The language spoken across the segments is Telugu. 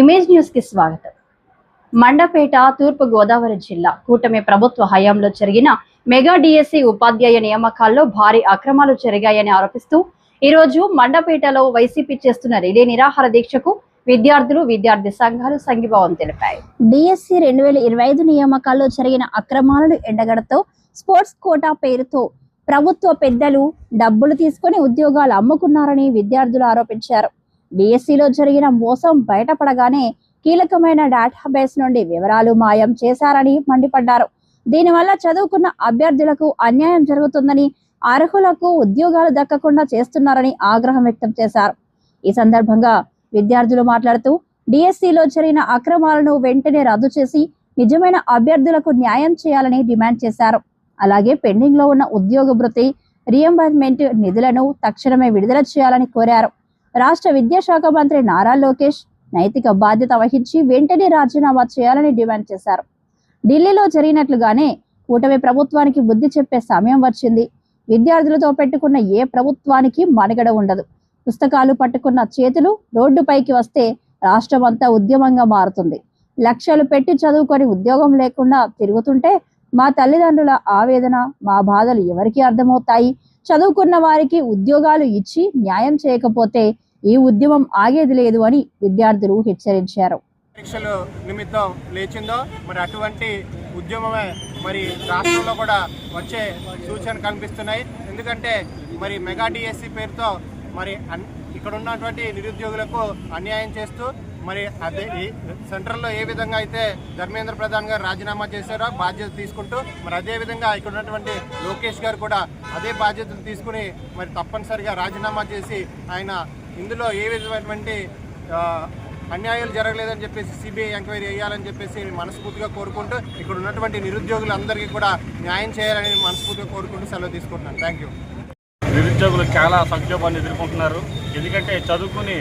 ఇమేజ్ న్యూస్ కి స్వాగతం. మండపేట తూర్పు గోదావరి జిల్లా కూటమి ప్రభుత్వ హయాంలో జరిగిన మెగా డిఎస్సి ఉపాధ్యాయ నియామకాల్లో భారీ అక్రమాలు జరిగాయని ఆరోపిస్తూ ఈ రోజు మండపేటలో వైసీపీ చేస్తున్న రిలే నిరాహార దీక్షకు విద్యార్థులు విద్యార్థి సంఘాలు సంఘీభావం తెలిపాయి. డిఎస్సి 2025 నియామకాల్లో జరిగిన అక్రమాలను ఎండగడతో స్పోర్ట్స్ కోటా పేరుతో ప్రభుత్వ పెద్దలు డబ్బులు తీసుకుని ఉద్యోగాలు అమ్ముకున్నారని విద్యార్థులు ఆరోపించారు. డిఎస్సిలో జరిగిన మోసం బయటపడగానే కీలకమైన డేటాబేస్ నుండి వివరాలు మాయం చేశారని మండిపడ్డారు. దీనివల్ల చదువుకున్న అభ్యర్థులకు అన్యాయం జరుగుతుందని, అర్హులకు ఉద్యోగాలు దక్కకుండా చేస్తున్నారని ఆగ్రహం వ్యక్తం చేశారు. ఈ సందర్భంగా విద్యార్థులు మాట్లాడుతూ డిఎస్సిలో జరిగిన అక్రమాలను వెంటనే రద్దు చేసి నిజమైన అభ్యర్థులకు న్యాయం చేయాలని డిమాండ్ చేశారు. అలాగే పెండింగ్ లో ఉన్న ఉద్యోగ భృతి రియంబర్స్మెంట్ నిధులను తక్షణమే విడుదల చేయాలని కోరారు. రాష్ట్ర విద్యాశాఖ మంత్రి నారా లోకేష్ నైతిక బాధ్యత వహించి వెంటనే రాజీనామా చేయాలని డిమాండ్ చేశారు. ఢిల్లీలో జరిగినట్లుగానే కూటమి ప్రభుత్వానికి బుద్ధి చెప్పే సమయం వచ్చింది. విద్యార్థులతో పెట్టుకున్న ఏ ప్రభుత్వానికి మనుగడ ఉండదు. పుస్తకాలు పట్టుకున్న చేతులు రోడ్డుపైకి వస్తే రాష్ట్రం అంతా ఉద్యమంగా మారుతుంది. లక్షలు పెట్టి చదువుకొని ఉద్యోగం లేకుండా తిరుగుతుంటే మా తల్లిదండ్రుల ఆవేదన, మా బాధలు ఎవరికి అర్థమవుతాయి? చదువుకున్న వారికి ఉద్యోగాలు ఇచ్చి న్యాయం చేయకపోతే ఈ ఉద్యమం ఆగేది లేదు అని విద్యార్థులు హెచ్చరించారు. పరీక్షలు నిమిత్తం లేచిందో మరి అటువంటి ఉద్యమమే మరి రాష్ట్రంలో కూడా వచ్చే సూచనలు కనిపిస్తున్నాయి. ఎందుకంటే మరి మెగా డిఎస్సి పేరుతో మరి ఇక్కడ ఉన్నటువంటి నిరుద్యోగులకు అన్యాయం చేస్తూ మరి అదే సెంట్రల్లో ఏ విధంగా అయితే ధర్మేంద్ర ప్రధాన్ గారు రాజీనామా చేశారో బాధ్యత తీసుకుంటూ మరి అదేవిధంగా ఇక్కడ ఉన్నటువంటి లోకేష్ గారు కూడా అదే బాధ్యతలు తీసుకుని మరి తప్పనిసరిగా రాజీనామా చేసి ఆయన ఇందులో ఏ విధమైనటువంటి అన్యాయాలు జరగలేదని చెప్పేసి సిబిఐ ఎంక్వైరీ చేయాలని చెప్పేసి మనస్ఫూర్తిగా కోరుకుంటూ ఇక్కడ ఉన్నటువంటి నిరుద్యోగులందరికీ కూడా న్యాయం చేయాలని మనస్ఫూర్తిగా కోరుకుంటూ సెలవు తీసుకుంటున్నాను. Thank you. నిరుద్యోగులు చాలా సంక్షోభాన్ని ఎదుర్కొంటున్నారు. ఎందుకంటే చదువుకుని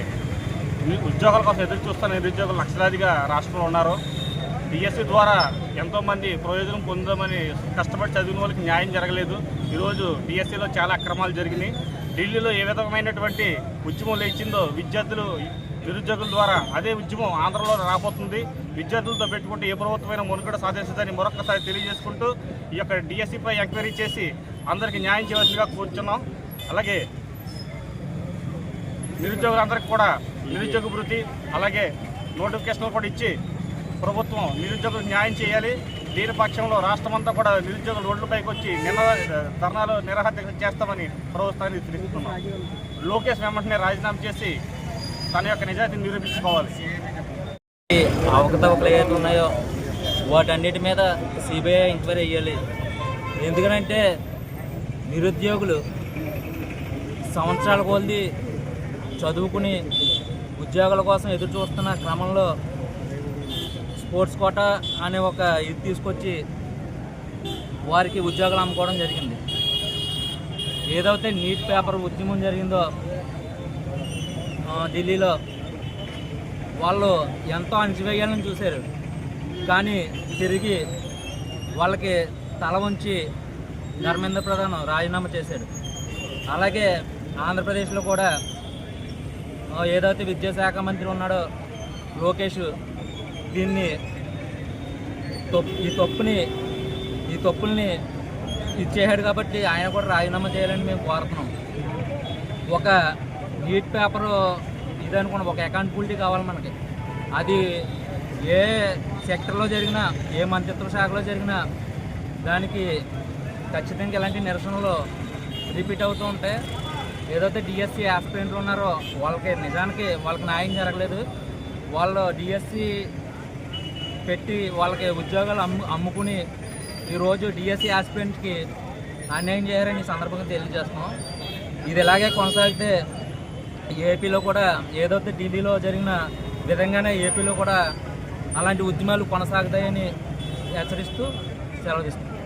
ఉద్యోగాల కోసం ఎదురు చూస్తున్న నిరుద్యోగులు లక్షలాదిగా రాష్ట్రంలో ఉన్నారు. డిఎస్సి ద్వారా ఎంతోమంది ప్రయోజనం పొందామని కష్టపడి చదివిన వాళ్ళకి న్యాయం జరగలేదు. ఈరోజు డిఎస్సిలో చాలా అక్రమాలు జరిగినాయి. ఢిల్లీలో ఏ విధమైనటువంటి ఉద్యమం లేచిందో విద్యార్థులు నిరుద్యోగుల ద్వారా అదే ఉద్యమం ఆంధ్రలో రాబోతుంది. విద్యార్థులతో పెట్టుకుంటే ఏ ప్రభుత్వమైన మునుగడ సాధిస్తుందని మరొకసారి తెలియజేసుకుంటూ ఈ యొక్క డిఎస్సిపై ఎంక్వైరీ చేసి అందరికీ న్యాయం చేయవలసిందిగా కోరుచున్నాం. అలాగే నిరుద్యోగులందరికీ కూడా నిరుద్యోగ భృతి అలాగే నోటిఫికేషన్లు కూడా ఇచ్చి ప్రభుత్వం నిరుద్యోగులకు న్యాయం చేయాలి. దీని పక్షంలో రాష్ట్రమంతా కూడా నిరుద్యోగులు రోడ్లపైకి వచ్చి ధర్నాలు నిరాహార చేస్తామని ప్రభుత్వాన్ని తెలుస్తున్నాం. లోకేష్ వెంటనే రాజీనామా చేసి తన యొక్క నిజాయితీని నిరూపించుకోవాలి. అవకతవకలు ఏవైతే ఉన్నాయో వాటన్నిటి మీద సిబిఐ ఎంక్వైరీ చేయాలి. ఎందుకంటే నిరుద్యోగులు సంవత్సరాల కొద్ది చదువుకుని ఉద్యోగాల కోసం ఎదురు చూస్తున్న క్రమంలో స్పోర్ట్స్ కోటా అనే ఒక ఇది తీసుకొచ్చి వారికి ఉద్యోగాలు అమ్ముకోవడం జరిగింది. ఏదైతే నీట్ పేపర్ ఉద్యమం జరిగిందో ఢిల్లీలో వాళ్ళు ఎంతో అణచివేయాలని చూశారు. కానీ తిరిగి వాళ్ళకి తల వంచి ధర్మేంద్ర ప్రధాన్ రాజీనామా చేశాడు. అలాగే ఆంధ్రప్రదేశ్లో కూడా ఏదైతే విద్యాశాఖ మంత్రి ఉన్నాడో లోకేష్ దీన్ని ఈ తప్పుల్ని ఇచ్చేసాడు కాబట్టి ఆయన కూడా రాజీనామా చేయాలని మేము కోరుతున్నాం. ఒక నీట్ పేపరు ఇదనుకున్న ఒక అకౌంటబిలిటీ కావాలి మనకి. అది ఏ సెక్టర్లో జరిగినా ఏ మంత్రిత్వ శాఖలో జరిగినా దానికి ఖచ్చితంగా ఇలాంటి నిరసనలు రిపీట్ అవుతూ ఉంటాయి. ఏదైతే డిఎస్సి ఆస్పిరెంట్లు ఉన్నారో వాళ్ళకి నిజానికి వాళ్ళకి న్యాయం జరగలేదు. వాళ్ళు డిఎస్సి పెట్టి వాళ్ళకి ఉద్యోగాలు అమ్ముకుని ఈరోజు డిఎస్సి ఆస్పిరెంట్కి అన్యాయం చేయారని ఈ సందర్భంగా తెలియజేస్తున్నాం. ఇది ఇలాగే కొనసాగితే ఏపీలో కూడా ఏదైతే ఢిల్లీలో జరిగిన విధంగానే ఏపీలో కూడా అలాంటి ఉద్యమాలు కొనసాగుతాయని హెచ్చరిస్తూ సెలవు తీసుకుంటాం.